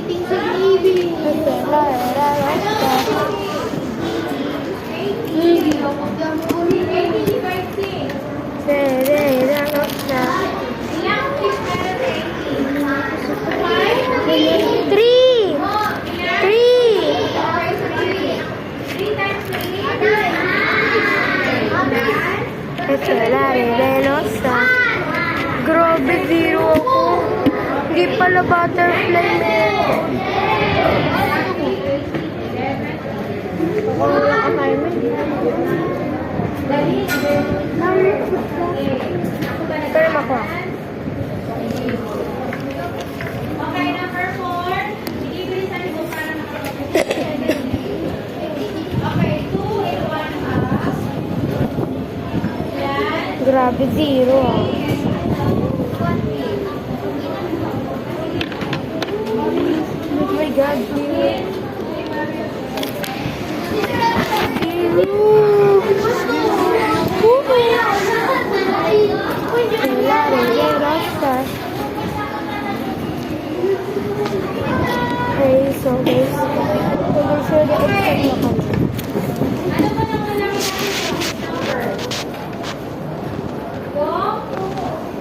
waiting sa TV. Grabe, zero ako. Hindi pala butterfly nito. Pero makuha. Okay, number 4. Bilibilisan mo para makapagod. Okay, 2 and 1 half. Grabe, zero ah. Oh my God, zero. Okay, so guys, make sure that it's set na kami.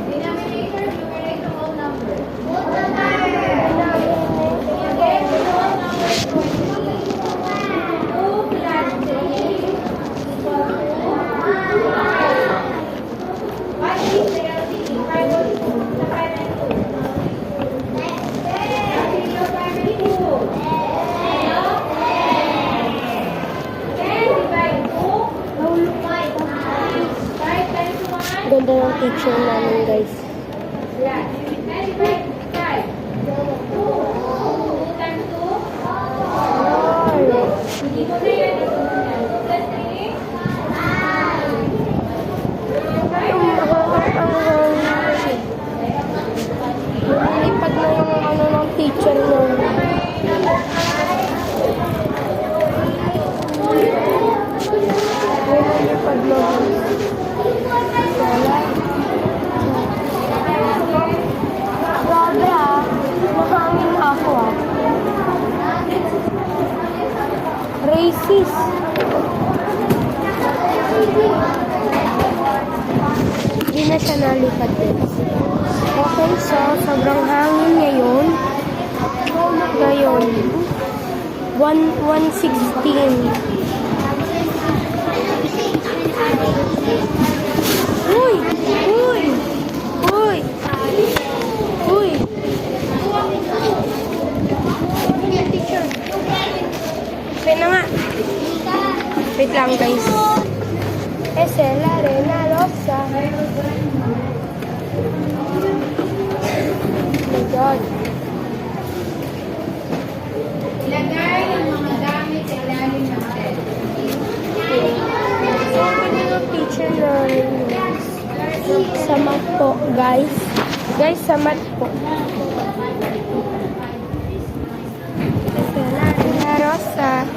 Denominator, numerate the whole number. Ganda ng picture namin, guys. Yeah. 9 by 5. 2. 2 times 2. Hindi ko na yan. 2 plus 3. Lipad na yung ano ng teacher mo. Lipad na. Grabe ah. Mahangin ako ah. Racist. Hindi na siya nalipad din. Okay, so sobrang hangin ngayon. Ngayon, 1:16. Uy! Uy! Uy! Uy! Wait na nga. Wait lang, guys. Es el arena rosa. Oh my God. Ilagay ang mga gamit sa ilalim ng bed. So, ang ganda ng picture namin, guys. Sa mat po, guys. Guys, sa mat po. Es el arena rosa.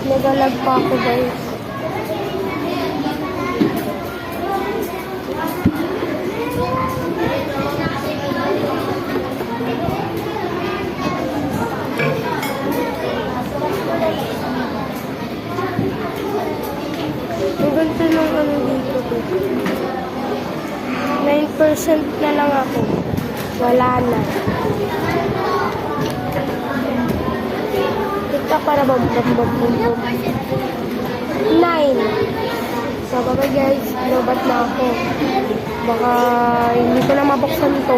Nagalag pa ako, guys. Ang ganda ng ano dito. 9% na lang ako. Wala na. Ito para bum. 9. So, bye guys. Lobat na ako. Baka hindi ko na mabuksan to.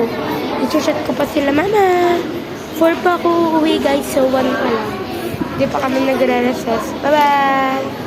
I-chat ko pa sila, Mama. 4 pa ako uwi guys. So, 1 pa lang. Hindi pa kami nagre-recess. Bye-bye!